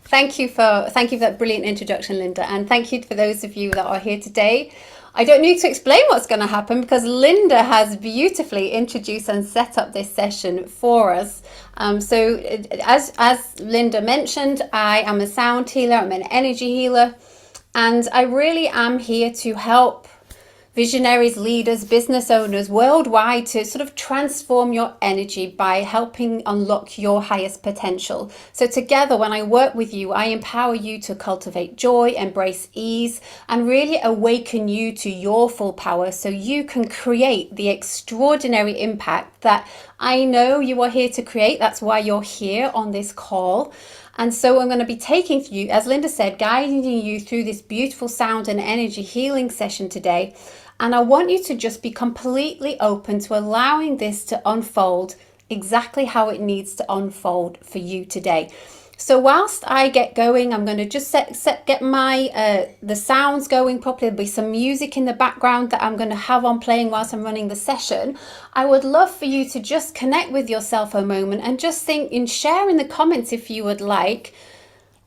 Thank you for that brilliant introduction, Linda, and thank you for those of you that are here today. I don't need to explain what's going to happen because Linda has beautifully introduced and set up this session for us. As Linda mentioned, I am a sound healer, I'm an energy healer, and I really am here to help visionaries, leaders, business owners worldwide to sort of transform your energy by helping unlock your highest potential. So together, when I work with you, I empower you to cultivate joy, embrace ease, and really awaken you to your full power so you can create the extraordinary impact that I know you are here to create. That's why you're here on this call. And so I'm going to be taking you, as Linda said, guiding you through this beautiful sound and energy healing session today. And I want you to just be completely open to allowing this to unfold exactly how it needs to unfold for you today. So whilst I get going, I'm going to just get my the sounds going properly. There'll be some music in the background that I'm going to have on playing whilst I'm running the session. I would love for you to just connect with yourself a moment and just think and share in the comments if you would like.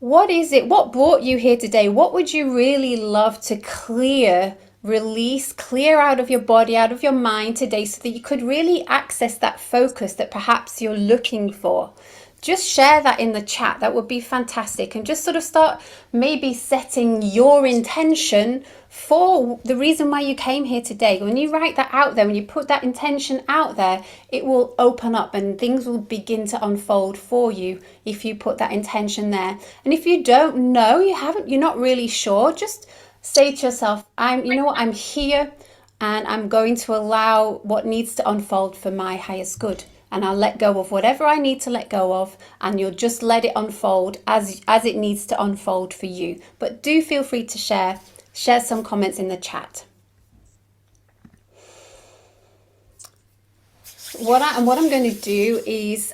What is it? What brought you here today? What would you really love to release, clear out of your body, out of your mind today so that you could really access that focus that perhaps you're looking for? Just share that in the chat. That would be fantastic. And just sort of start maybe setting your intention for the reason why you came here today. When you write that out there, when you put that intention out there, it will open up and things will begin to unfold for you if you put that intention there. And if you don't know, you're not really sure, just say to yourself, I'm here and I'm going to allow what needs to unfold for my highest good. And I'll let go of whatever I need to let go of, and you'll just let it unfold as it needs to unfold for you. But do feel free to share some comments in the chat. What I'm going to do is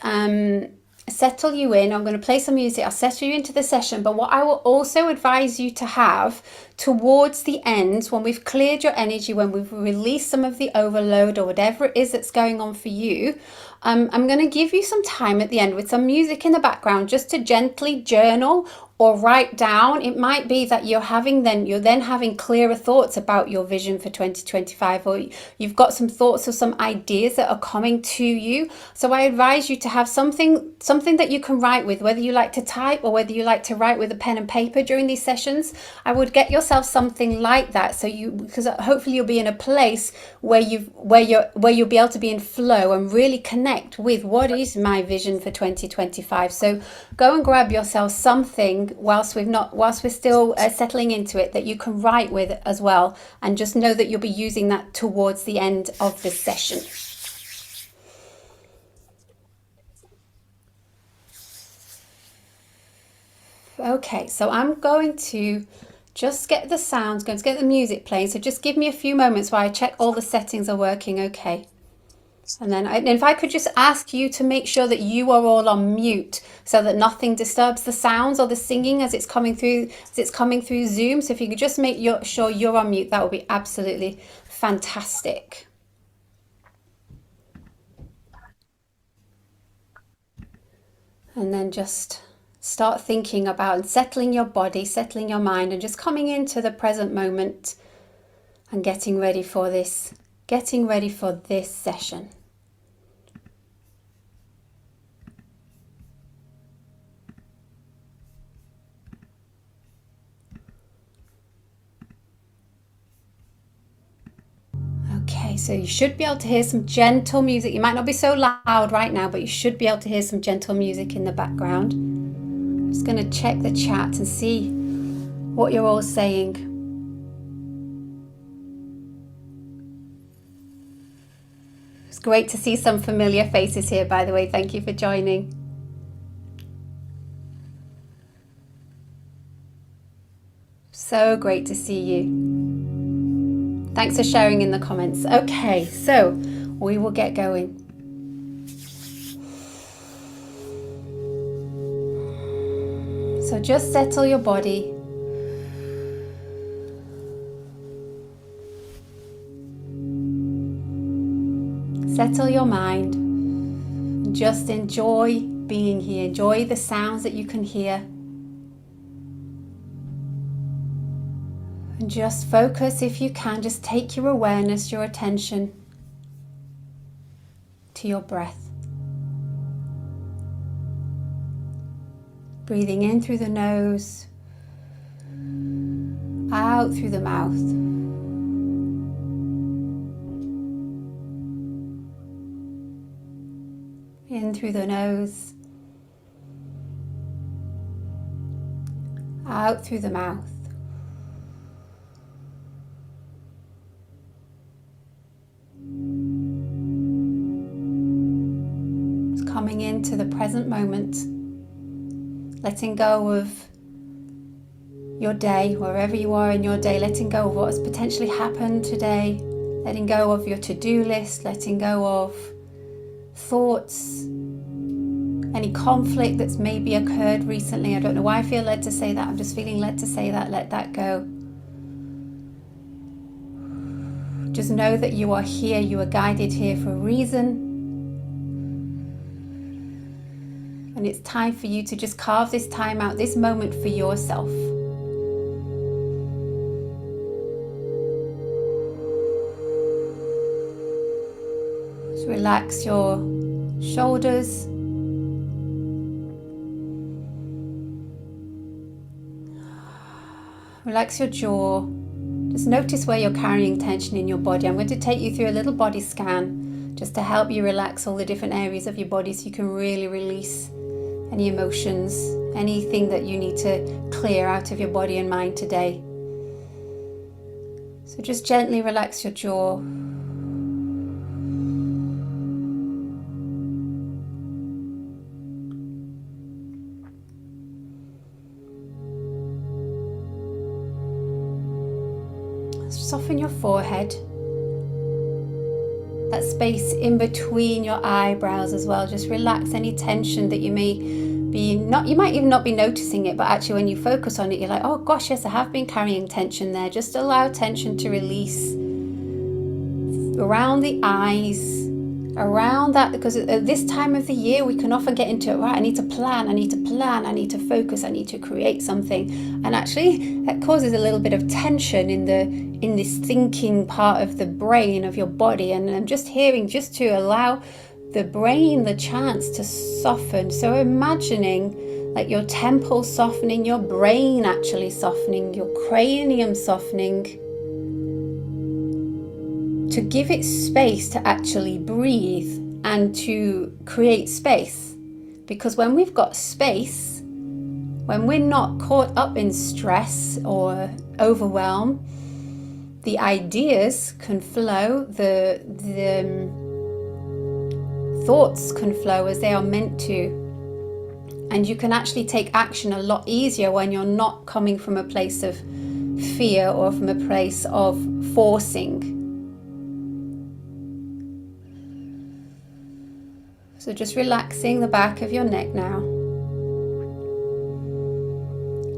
settle you in. I'm going to play some music. I'll settle you into the session. But what I will also advise you to have towards the end, when we've cleared your energy, when we've released some of the overload or whatever it is that's going on for you, I'm going to give you some time at the end with some music in the background just to gently journal or write down. It might be that you're then having clearer thoughts about your vision for 2025, or you've got some thoughts or some ideas that are coming to you. So I advise you to have something that you can write with, whether you like to type or whether you like to write with a pen and paper during these sessions. I would get yourself something like that, because hopefully you'll be in a place where you'll be able to be in flow and really connect with what is my vision for 2025. So go and grab yourself something whilst we're still settling into it that you can write with as well, and just know that you'll be using that towards the end of the session. Okay, so I'm going to just get the sounds going, to get the music playing. So just give me a few moments while I check all the settings are working okay. And then if I could just ask you to make sure that you are all on mute so that nothing disturbs the sounds or the singing as it's coming through Zoom. So if you could just make sure you're on mute, that would be absolutely fantastic. And then just start thinking about and settling your body, settling your mind, and just coming into the present moment and getting ready for this session. Okay, so you should be able to hear some gentle music. You might not be so loud right now, but you should be able to hear some gentle music in the background. I'm just going to check the chat and see what you're all saying. It's great to see some familiar faces here, by the way. Thank you for joining. So great to see you. Thanks for sharing in the comments. Okay, so we will get going. So just settle your body. Settle your mind. And just enjoy being here. Enjoy the sounds that you can hear. And just focus, if you can, just take your awareness, your attention to your breath. Breathing in through the nose, out through the mouth. In through the nose, out through the mouth. Just coming into the present moment, letting go of your day, wherever you are in your day, letting go of what has potentially happened today, letting go of your to-do list, letting go of thoughts, any conflict that's maybe occurred recently. I don't know why I feel led to say that. I'm just feeling led to say that. Let that go. Just know that you are here. You are guided here for a reason. And it's time for you to just carve this time out, this moment for yourself. Just relax your shoulders. Relax your jaw. Just notice where you're carrying tension in your body. I'm going to take you through a little body scan just to help you relax all the different areas of your body so you can really release any emotions, anything that you need to clear out of your body and mind today. So just gently relax your jaw. Soften your forehead, that space in between your eyebrows as well. Just relax any tension that you may be you might even not be noticing it, but actually when you focus on it, you're like, oh gosh, yes, I have been carrying tension there. Just allow tension to release around the eyes, around that, because at this time of the year we can often get into it, right, I need to plan, I need to focus, I need to create something, and actually that causes a little bit of tension in this thinking part of the brain of your body. And I'm just to allow the brain the chance to soften. So imagining like your temples softening, your brain actually softening, your cranium softening, to give it space to actually breathe and to create space. Because when we've got space, when we're not caught up in stress or overwhelm, the ideas can flow, the thoughts can flow as they are meant to. And you can actually take action a lot easier when you're not coming from a place of fear or from a place of forcing. So just relaxing the back of your neck now.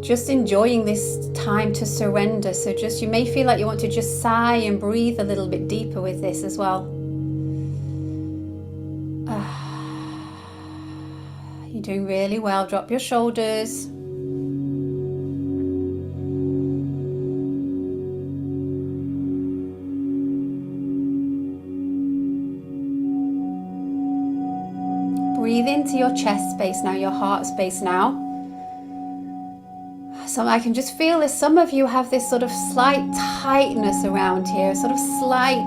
Just enjoying this time to surrender. So you may feel like you want to just sigh and breathe a little bit deeper with this as well. You're doing really well. Drop your shoulders. Breathe into your chest space now, your heart space now. So I can just feel this. Some of you have this sort of slight tightness around here, sort of slight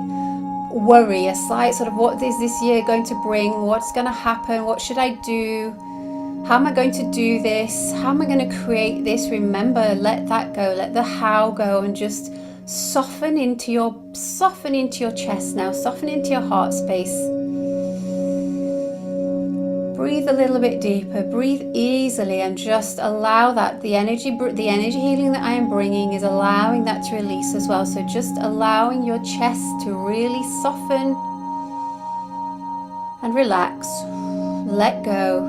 worry, a slight sort of, what is this year going to bring? What's going to happen? What should I do? How am I going to do this? How am I going to create this? Remember, let that go. Let the how go and just soften into your chest now. Soften into your heart space. Breathe a little bit deeper, breathe easily, and just allow that the energy healing that I am bringing is allowing that to release as well. So just allowing your chest to really soften and relax. Let go.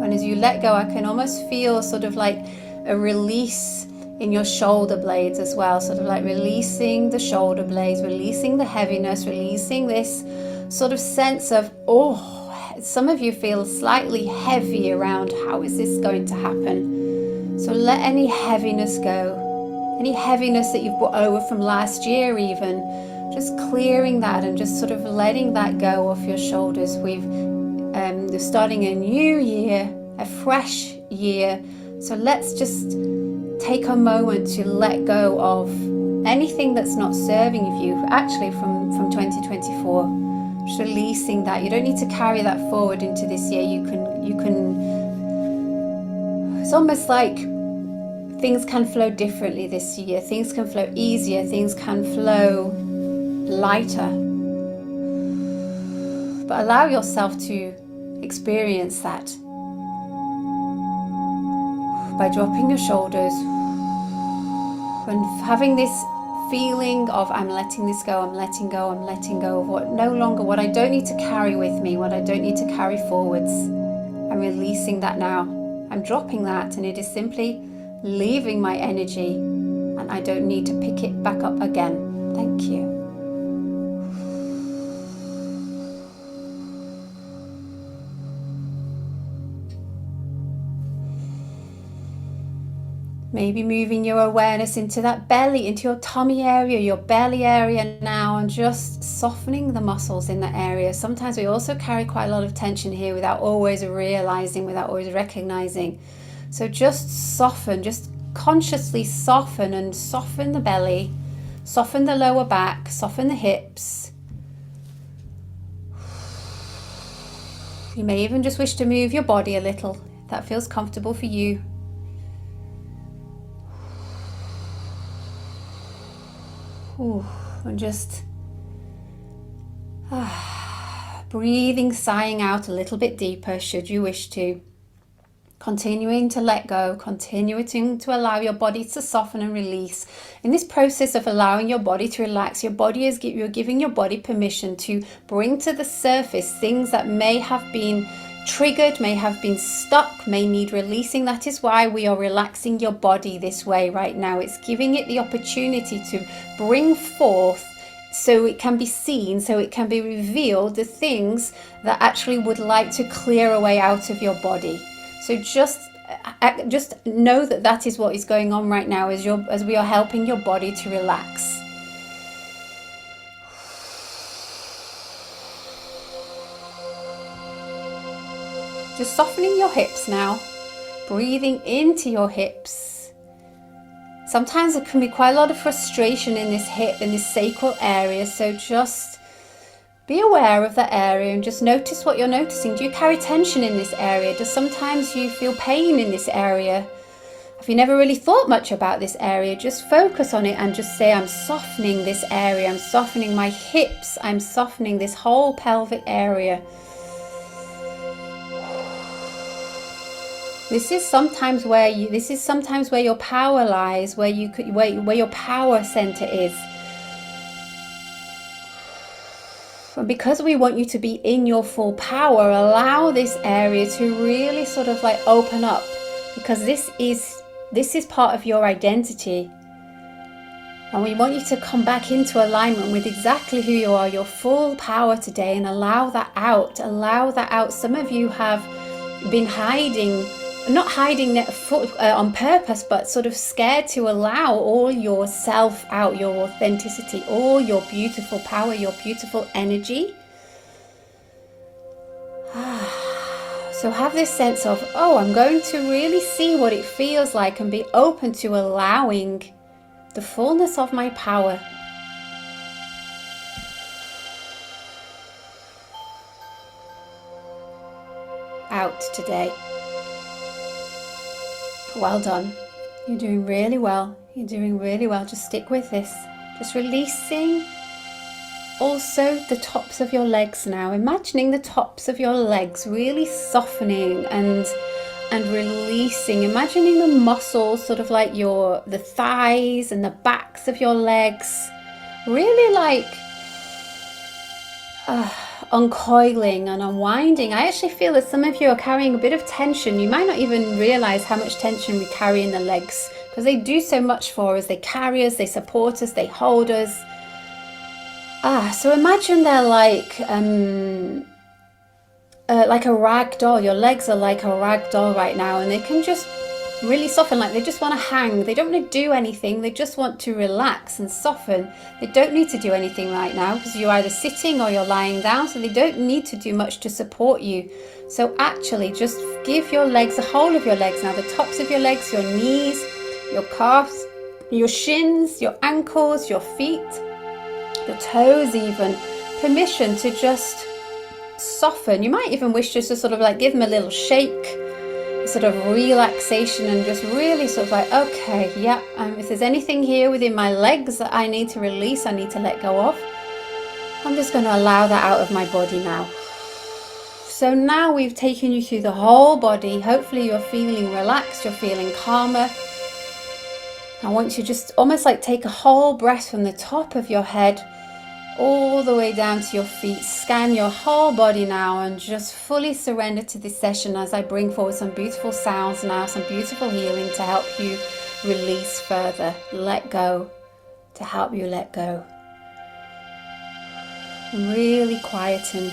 And as you let go, I can almost feel sort of like a release in your shoulder blades as well. Sort of like releasing the shoulder blades, releasing the heaviness, releasing this sort of sense of, some of you feel slightly heavy around how is this going to happen. So let any heaviness go, any heaviness that you've brought over from last year even, just clearing that and just sort of letting that go off your shoulders. We're starting a new year, a fresh year. So let's just take a moment to let go of anything that's not serving you, actually from 2024. Just releasing that. You don't need to carry that forward into this year. You can, it's almost like things can flow differently this year. Things can flow easier. Things can flow lighter. But allow yourself to experience that by dropping your shoulders and having this feeling of I'm letting this go, I'm letting go, I'm letting go of what I don't need to carry with me, what I don't need to carry forwards. I'm releasing that now. I'm dropping that, and it is simply leaving my energy, and I don't need to pick it back up again. Thank you. Maybe moving your awareness into that belly, into your tummy area, your belly area now, and just softening the muscles in that area. Sometimes we also carry quite a lot of tension here without always realizing, without always recognizing. So just soften, just consciously soften, and soften the belly, soften the lower back, soften the hips. You may even just wish to move your body a little, if that feels comfortable for you. And just breathing, sighing out a little bit deeper should you wish to. Continuing to let go, continuing to allow your body to soften and release. In this process of allowing your body to relax, you're giving your body permission to bring to the surface things that may have been triggered, may have been stuck, may need releasing. That is why we are relaxing your body this way right now. It's giving it the opportunity to bring forth, so it can be seen, so it can be revealed, the things that actually would like to clear away out of your body. So just know that that is what is going on right now as we are helping your body to relax. Just softening your hips now, breathing into your hips. Sometimes there can be quite a lot of frustration in this hip, in this sacral area, so just be aware of that area and just notice what you're noticing. Do you carry tension in this area? Does sometimes you feel pain in this area? If you never really thought much about this area, just focus on it and just say, I'm softening this area, I'm softening my hips, I'm softening this whole pelvic area. This is sometimes where your power lies, where your power center is. And because we want you to be in your full power, allow this area to really sort of like open up, because this is part of your identity. And we want you to come back into alignment with exactly who you are, your full power today, and allow that out. Allow that out. Some of you have been hiding, not hiding on purpose, but sort of scared to allow all your self out, your authenticity, all your beautiful power, your beautiful energy. So have this sense of, I'm going to really see what it feels like and be open to allowing the fullness of my power. Out today. Well done. You're doing really well. You're doing really well. Just stick with this. Just releasing also the tops of your legs now. Imagining the tops of your legs really softening and releasing. Imagining the muscles, sort of like the thighs and the backs of your legs, really like uncoiling and unwinding. I actually feel that some of you are carrying a bit of tension. You might not even realize how much tension we carry in the legs, because they do so much for us. They carry us, they support us, they hold us. So imagine they're like a rag doll. Your legs are like a rag doll right now, and they can just really soften, like they just want to hang. They don't want to do anything. They just want to relax and soften. They don't need to do anything right now because you're either sitting or you're lying down, so they don't need to do much to support you. So actually just give your legs, the whole of your legs now, the tops of your legs, your knees, your calves, your shins, your ankles, your feet, your toes even, permission to just soften. You might even wish just to sort of like give them a little shake, sort of relaxation, and just really sort of like, okay, yeah, if there's anything here within my legs that I need to release, I need to let go of, I'm just going to allow that out of my body now. So now we've taken you through the whole body. Hopefully you're feeling relaxed, you're feeling calmer. I want you to just almost like take a whole breath from the top of your head all the way down to your feet. Scan your whole body now and just fully surrender to this session as I bring forward some beautiful sounds now, some beautiful healing to help you release further, let go, to help you let go. And really quieten.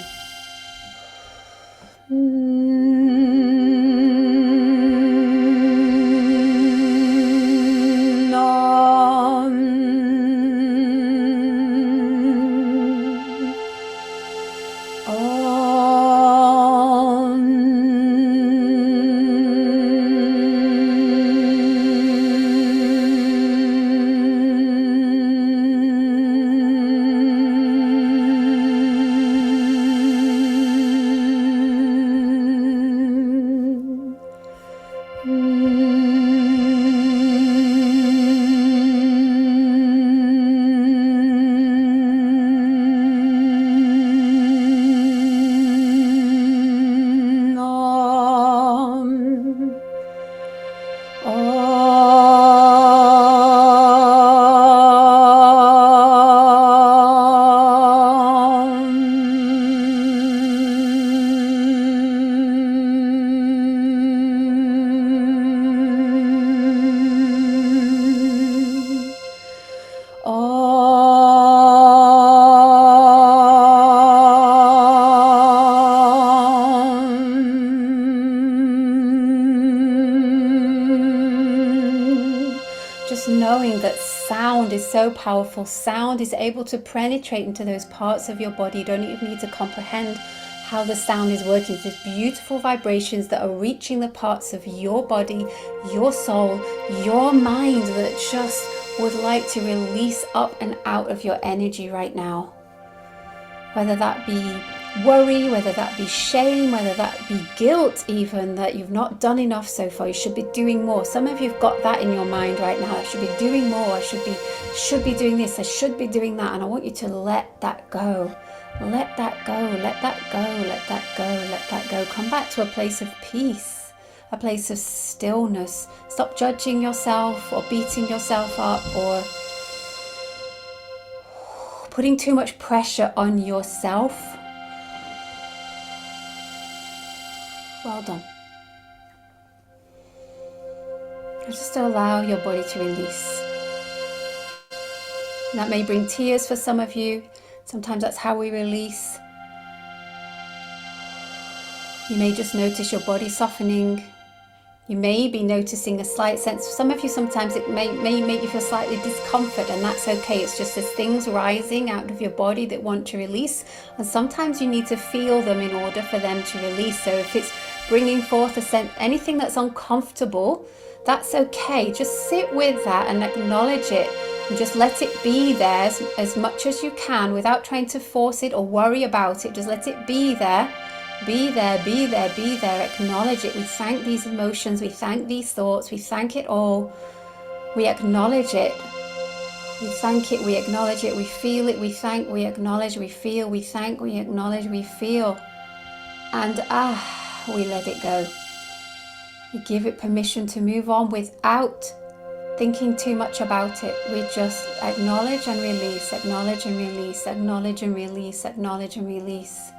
Knowing that sound is so powerful. Sound is able to penetrate into those parts of your body. You don't even need to comprehend how the sound is working. It's these beautiful vibrations that are reaching the parts of your body, your soul, your mind that just would like to release up and out of your energy right now. Whether that be worry, whether that be shame, whether that be guilt even, that you've not done enough so far, you should be doing more. Some of you've got that in your mind right now. I should be doing more, I should be doing this, I should be doing that. And I want you to let that go. Let that go, let that go, let that go, let that go. Come back to a place of peace, a place of stillness. Stop judging yourself or beating yourself up or putting too much pressure on yourself. Well done. Just allow your body to release. And that may bring tears for some of you. Sometimes that's how we release. You may just notice your body softening. You may be noticing a slight sense. For some of you, sometimes it may make you feel slightly discomfort, and that's okay. It's just there's things rising out of your body that want to release. And sometimes you need to feel them in order for them to release. So if it's bringing forth a sense, anything that's uncomfortable, that's okay. Just sit with that and acknowledge it and just let it be there as much as you can without trying to force it or worry about it. Just let it be there. Be there, be there, be there. Acknowledge it. We thank these emotions. We thank these thoughts. We thank it all. We acknowledge it. We thank it. We acknowledge it. We feel it. We thank. We acknowledge. We feel. We thank. We acknowledge. We feel. And we let it go. We give it permission to move on without thinking too much about it. We just acknowledge and release, acknowledge and release, acknowledge and release, acknowledge and release.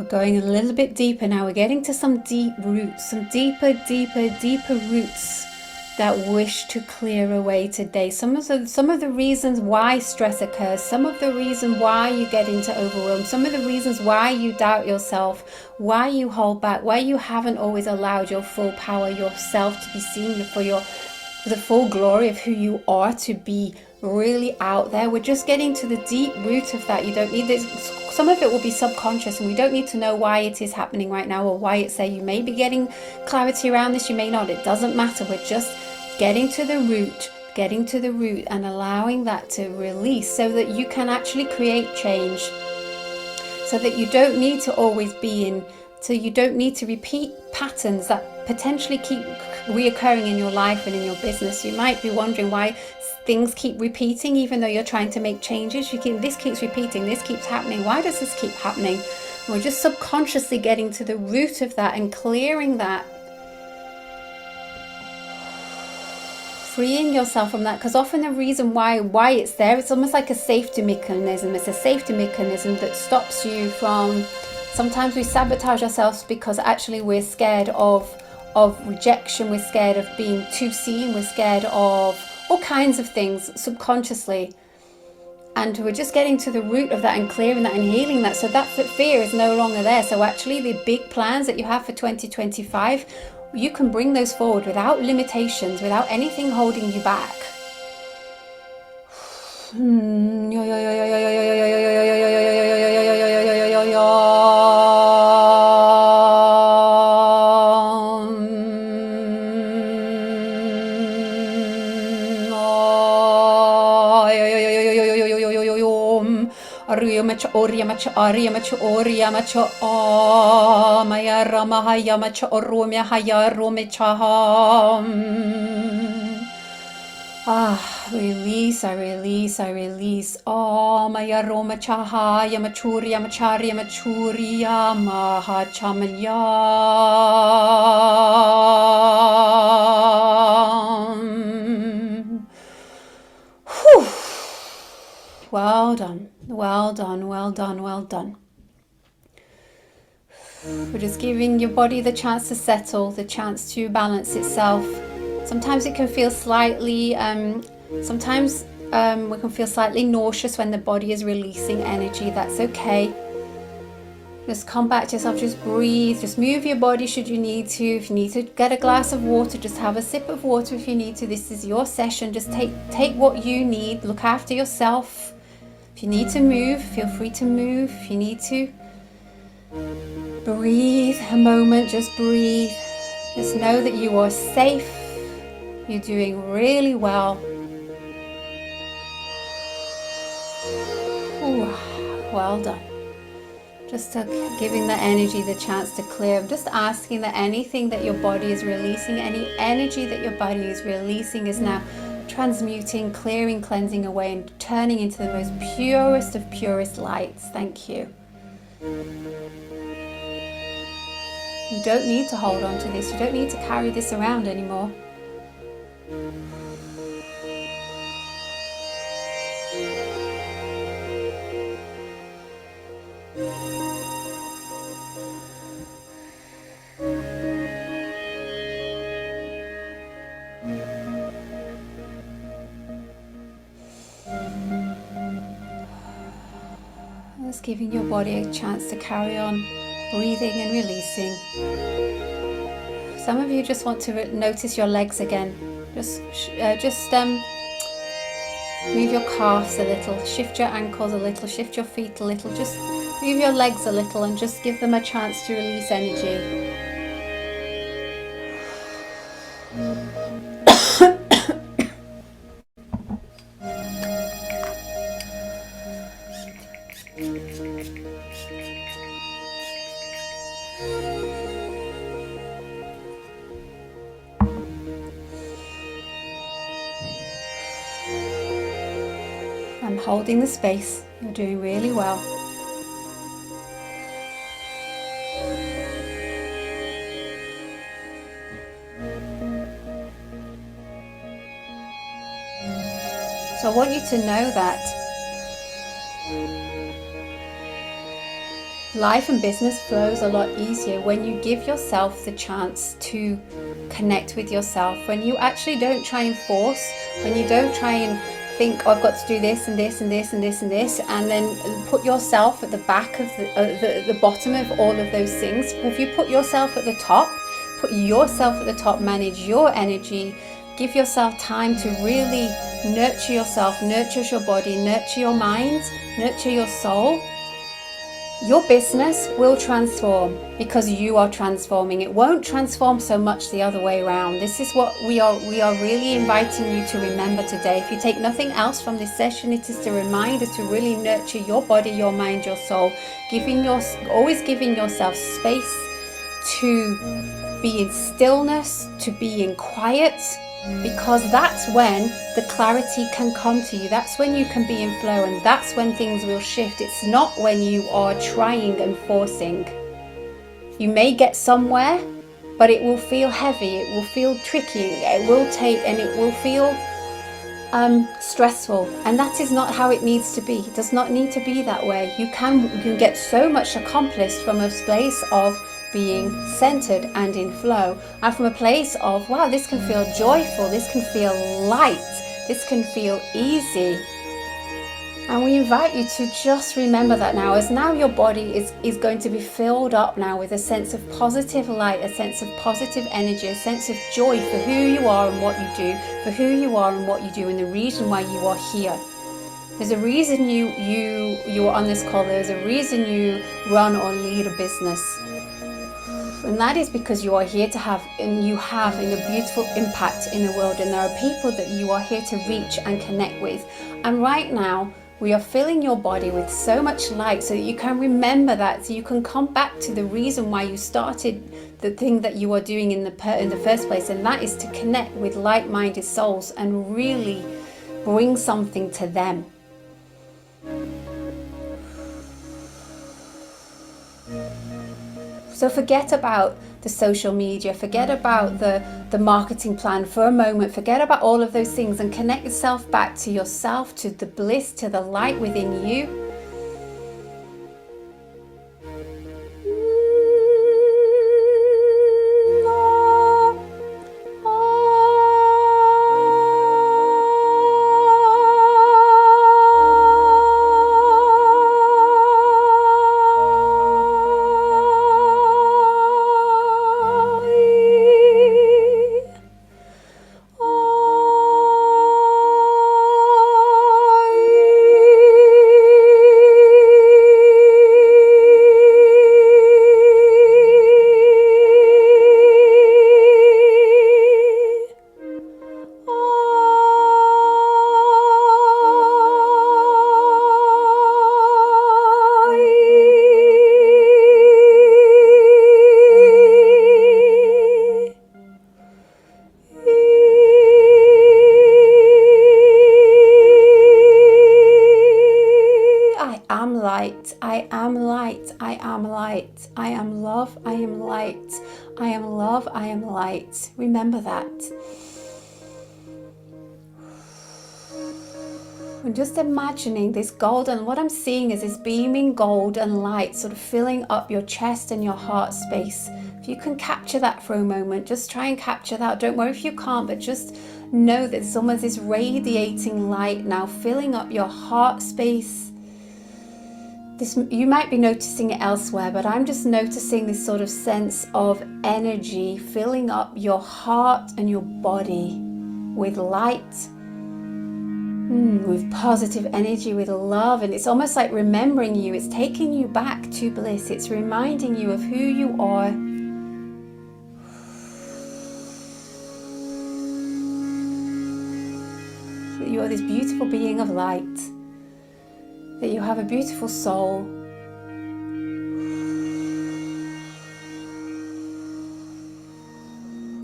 going a little bit deeper now. We're getting to some deep roots, some deeper roots that wish to clear away today. Some of the reasons why stress occurs, some of the reason why you get into overwhelm, some of the reasons why you doubt yourself, why you hold back, why you haven't always allowed your full power, yourself, to be seen for the full glory of who you are, to be really out there. We're just getting to the deep root of that. You don't need this. Some of it will be subconscious, and we don't need to know why it is happening right now or why it's there. You may be getting clarity around this, you may not. It doesn't matter. We're just getting to the root and allowing that to release so that you can actually create change, so that you don't need to always be in, so you don't need to repeat patterns that potentially keep reoccurring in your life and in your business. You might be wondering why things keep repeating even though you're trying to make changes. This keeps repeating, this keeps happening. Why does this keep happening? We're just subconsciously getting to the root of that and clearing that, freeing yourself from that. Because often the reason why it's there, it's almost like a safety mechanism. It's a safety mechanism that stops you from, sometimes we sabotage ourselves because actually we're scared of rejection, we're scared of being too seen, we're scared of all kinds of things subconsciously. And we're just getting to the root of that and clearing that and healing that, so that fear is no longer there. So actually the big plans that you have for 2025, you can bring those forward without limitations, without anything holding you back. Macha oria macha aria macha oria macha maya ramahaya macha oromya haya romecha. Release, I release. Maya roma chahaya machuria macharia machuria mahachamaya. Well done. We're just giving your body the chance to settle, the chance to balance itself. Sometimes it can feel slightly, we can feel slightly nauseous when the body is releasing energy. That's okay. Just come back to yourself, just breathe, just move your body should you need to. If you need to get a glass of water, just have a sip of water if you need to. This is your session. Just take what you need. Look after yourself. If you need to move, feel free to move. If you need to breathe a moment, just breathe. Just know that you are safe. You're doing really well. Ooh, well done. Just giving the energy the chance to clear. I'm just asking that anything that your body is releasing, any energy that your body is releasing is now transmuting, clearing, cleansing away and turning into the most purest of purest lights. Thank you. You don't need to hold on to this. You don't need to carry this around anymore. Just giving your body a chance to carry on breathing and releasing. Some of you just want to notice your legs again. Just move your calves a little, shift your ankles a little, shift your feet a little, just move your legs a little and just give them a chance to release energy. I'm holding the space. You're doing really well. So I want you to know that life and business flows a lot easier when you give yourself the chance to connect with yourself, when you actually don't try and force, when you don't try and think, oh, I've got to do this and this and this and this and this, and then put yourself at the back of the bottom of all of those things. If you put yourself at the top, manage your energy, give yourself time to really nurture yourself, nurture your body, nurture your mind, nurture your soul, your business will transform because you are transforming. It won't transform so much the other way around. This is what we are really inviting you to remember today. If you take nothing else from this session, it is a reminder to really nurture your body, your mind, your soul, always giving yourself space to be in stillness, to be in quiet, because that's when the clarity can come to you. That's when you can be in flow, and that's when things will shift. It's not when you are trying and forcing. You may get somewhere, but it will feel heavy, it will feel tricky, it will feel stressful, and that is not how it needs to be. It does not need to be that way. You can get so much accomplished from a place of being centered and in flow, and from a place of, wow, this can feel joyful, this can feel light, this can feel easy. And we invite you to just remember that now, as now your body is going to be filled up now with a sense of positive light, a sense of positive energy, a sense of joy for who you are and what you do, and the reason why you are here. There's a reason you are on this call. There's a reason you run or lead a business. And that is because you are here to have a beautiful impact in the world, and there are people that you are here to reach and connect with. And right now, we are filling your body with so much light so that you can remember that, so you can come back to the reason why you started the thing that you are doing in the first place, and that is to connect with like-minded souls and really bring something to them. So forget about the social media, forget about the marketing plan for a moment, forget about all of those things and connect yourself back to yourself, to the bliss, to the light within you. I am light, I am light, I am love, I am light, I am love, I am light. Remember that. And just imagining this golden, what I'm seeing is this beaming golden light sort of filling up your chest and your heart space. If you can capture that for a moment, just try and capture that. Don't worry if you can't, but just know that there's almost this radiating light now filling up your heart space. You might be noticing it elsewhere, but I'm just noticing this sort of sense of energy filling up your heart and your body with light, with positive energy, with love. And it's almost like remembering you. It's taking you back to bliss. It's reminding you of who you are. That you are this beautiful being of light. That you have a beautiful soul.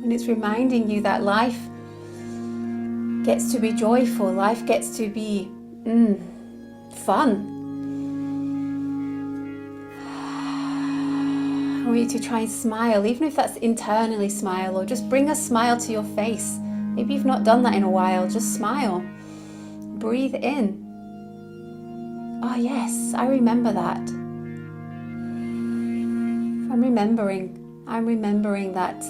And it's reminding you that life gets to be joyful, life gets to be fun. I want you to try and smile, even if that's internally smile, or just bring a smile to your face. Maybe you've not done that in a while, just smile. Breathe in. Oh yes, I remember that. I'm remembering that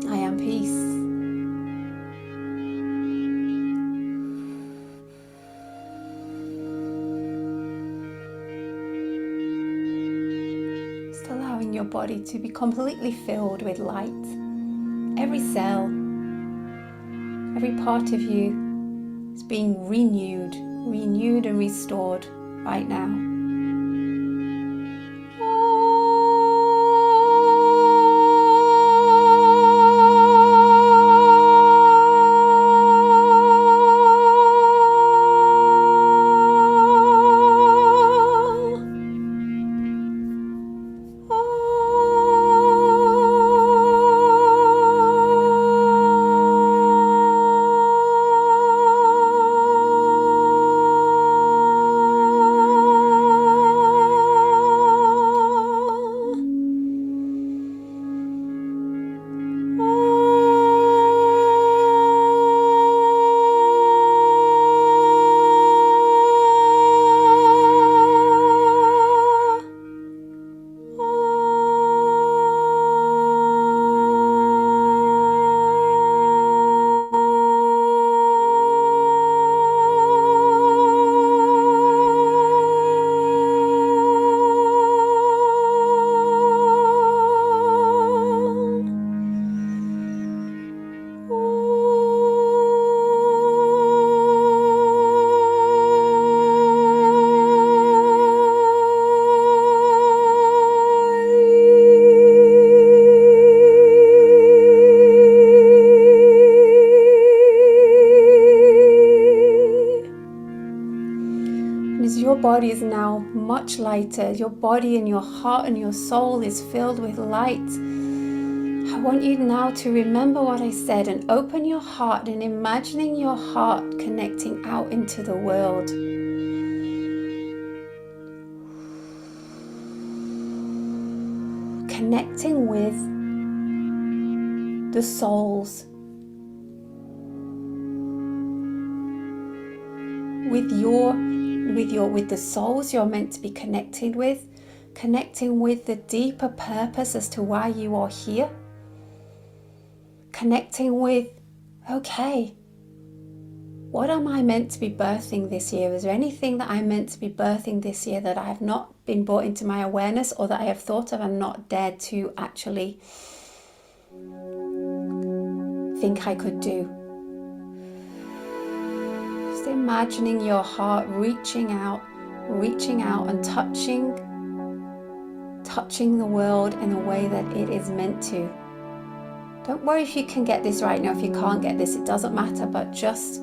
I am peace. Just allowing your body to be completely filled with light. Every cell, every part of you is being renewed and restored right now. Your body is now much lighter. Your body and your heart and your soul is filled with light. I want you now to remember what I said and open your heart and imagining your heart connecting out into the world. Connecting with the souls. With the souls you're meant to be connected with, connecting with the deeper purpose as to why you are here, connecting with, okay, what am I meant to be birthing this year? Is there anything that I'm meant to be birthing this year that I have not been brought into my awareness or that I have thought of and not dared to actually think I could do? Imagining your heart reaching out and touching the world in a way that it is meant to. Don't worry if you can get this right now. If you can't get this, it doesn't matter, but just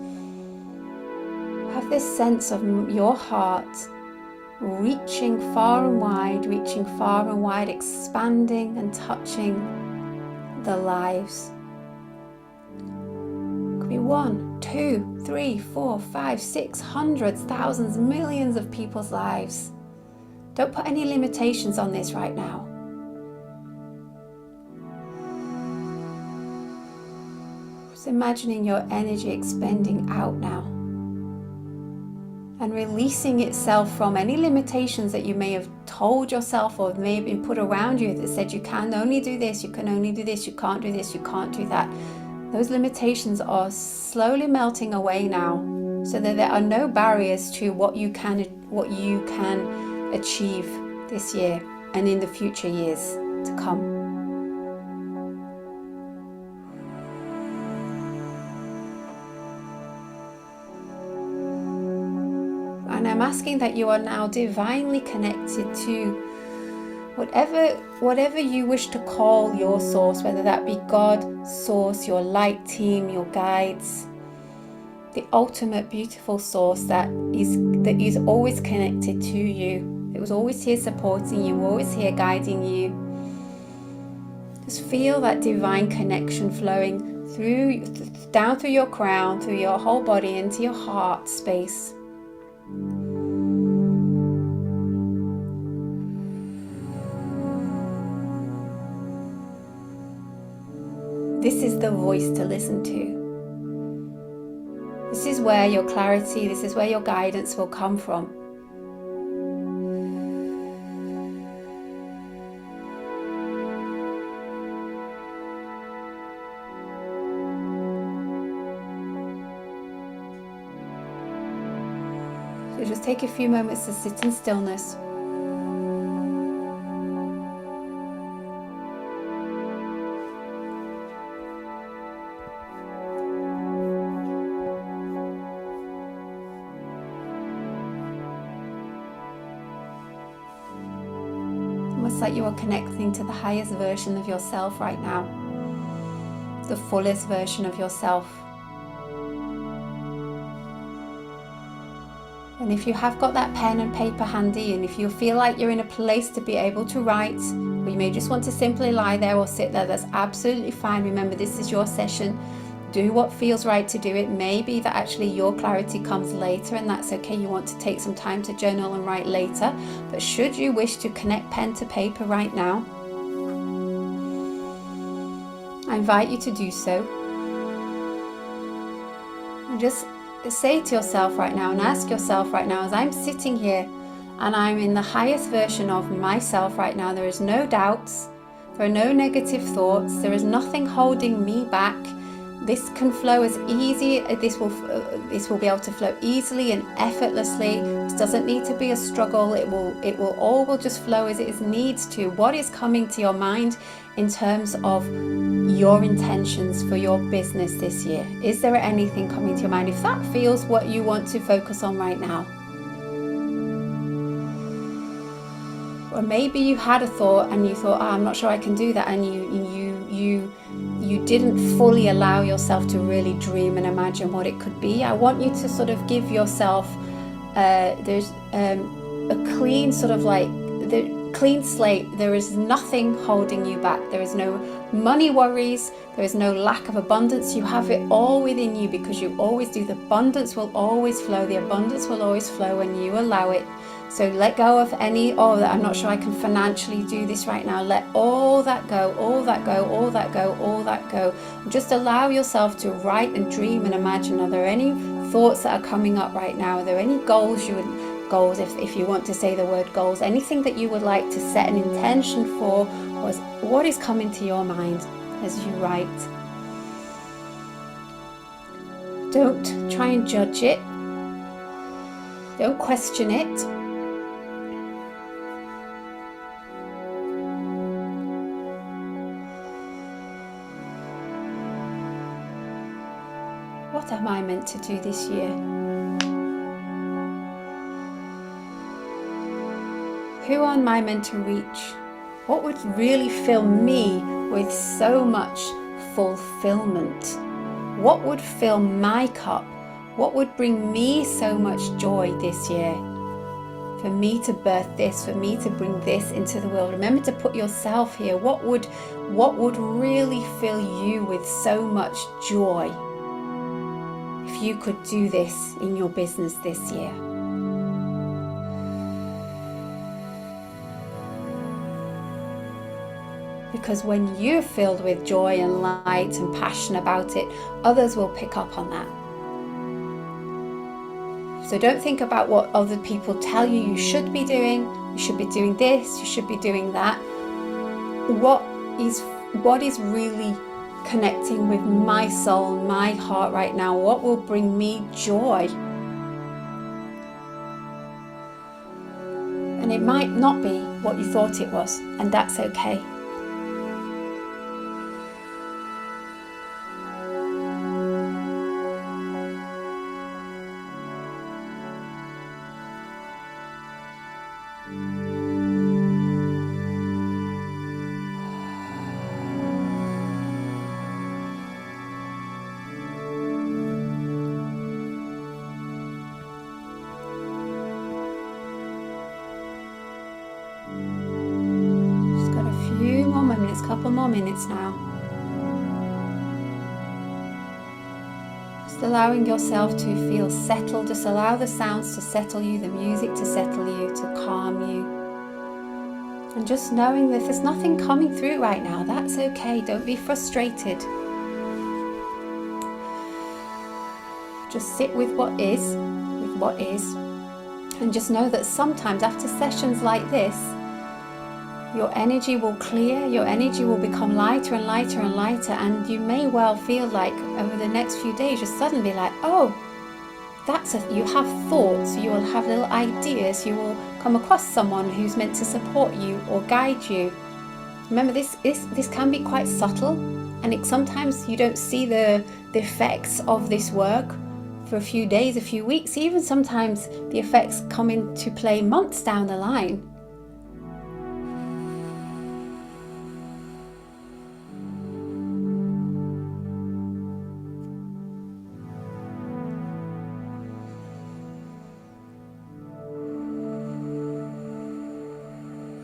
have this sense of your heart reaching far and wide, expanding and touching the lives. Could be 1, 2, 3, 4, 5, 6, hundreds, thousands, millions of people's lives. Don't put any limitations on this right now. Just imagining your energy expanding out now and releasing itself from any limitations that you may have told yourself or may have been put around you that said you can only do this, you can only do this, you can't do this, you can't do that. Those limitations are slowly melting away now, so that there are no barriers to what you can achieve this year and in the future years to come. And I'm asking that you are now divinely connected to whatever you wish to call your source, whether that be God, source, your light team, your guides, the ultimate beautiful source that is always connected to you. It was always here supporting you, always here guiding you. Just feel that divine connection flowing down through your crown, through your whole body, into your heart space. This is the voice to listen to. This is where your clarity, this is where your guidance will come from. So just take a few moments to sit in stillness. Almost like you are connecting to the highest version of yourself right now, the fullest version of yourself. And if you have got that pen and paper handy, and if you feel like you're in a place to be able to write, or you may just want to simply lie there or sit there, that's absolutely fine. Remember, this is your session. Do what feels right to do. It may be that actually your clarity comes later, and that's okay. You want to take some time to journal and write later. But should you wish to connect pen to paper right now, I invite you to do so. And just say to yourself right now, and ask yourself right now, as I'm sitting here and I'm in the highest version of myself right now, there is no doubts, there are no negative thoughts, there is nothing holding me back. This can flow as easy, this will be able to flow easily and effortlessly. This doesn't need to be a struggle. It will just flow as it needs to. What is coming to your mind in terms of your intentions for your business this year? Is there anything coming to your mind? If that feels what you want to focus on right now. Or maybe you had a thought and you thought, I'm not sure I can do that, and you didn't fully allow yourself to really dream and imagine what it could be. I want you to sort of give yourself there's a clean sort of like the clean slate. There is nothing holding you back. There is no money worries. There is no lack of abundance. You have it all within you because you always do. The abundance will always flow. The abundance will always flow when you allow it. So let go of any, I'm not sure I can financially do this right now. Let all that go, all that go, all that go, all that go. Just allow yourself to write and dream and imagine. Are there any thoughts that are coming up right now? Are there any goals if you want to say the word goals, anything that you would like to set an intention for? What is coming to your mind as you write? Don't try and judge it. Don't question it. What am I meant to do this year? Who am I meant to reach? What would really fill me with so much fulfillment? What would fill my cup? What would bring me so much joy this year? For me to birth this, for me to bring this into the world. Remember to put yourself here. What would really fill you with so much joy if you could do this in your business this year? Because when you're filled with joy and light and passion about it, others will pick up on that. So don't think about what other people tell you should be doing. You should be doing this, you should be doing that. What is really connecting with my soul, my heart right now? What will bring me joy? And it might not be what you thought it was, and that's okay. Couple more minutes now. Just allowing yourself to feel settled. Just allow the sounds to settle you, the music to settle you, to calm you. And just knowing that if there's nothing coming through right now, that's okay. Don't be frustrated. Just sit with what is, and just know that sometimes after sessions like this, your energy will clear, your energy will become lighter and lighter and lighter, and you may well feel like over the next few days you'll suddenly be like, oh, you have thoughts, you will have little ideas, you will come across someone who's meant to support you or guide you. Remember, this can be quite subtle, and sometimes you don't see the effects of this work for a few days, a few weeks, even sometimes the effects come into play months down the line.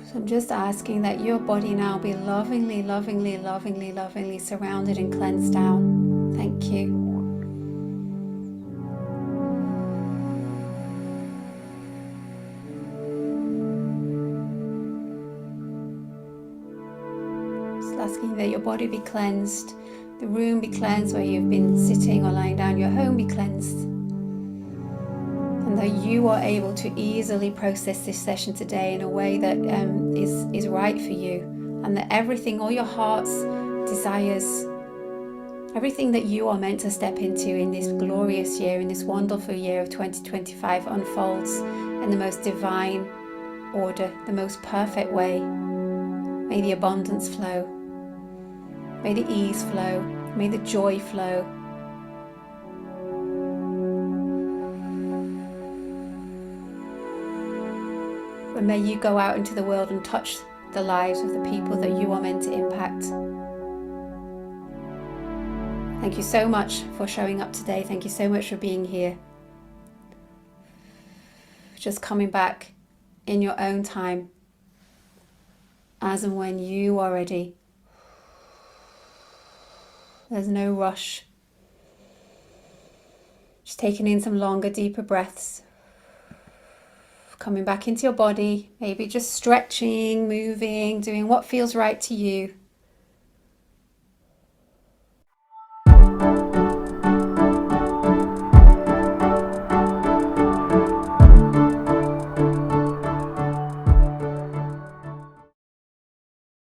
So I'm just asking that your body now be lovingly, lovingly, lovingly, lovingly surrounded and cleansed down. Thank you. Asking that your body be cleansed, the room be cleansed where you've been sitting or lying down, your home be cleansed, and that you are able to easily process this session today in a way that is right for you, and that everything, all your heart's desires, everything that you are meant to step into in this glorious year, in this wonderful year of 2025, unfolds in the most divine order, the most perfect way. May the abundance flow. May the ease flow, may the joy flow. And may you go out into the world and touch the lives of the people that you are meant to impact. Thank you so much for showing up today. Thank you so much for being here. Just coming back in your own time, as and when you are ready. There's no rush. Just taking in some longer, deeper breaths. Coming back into your body, maybe just stretching, moving, doing what feels right to you.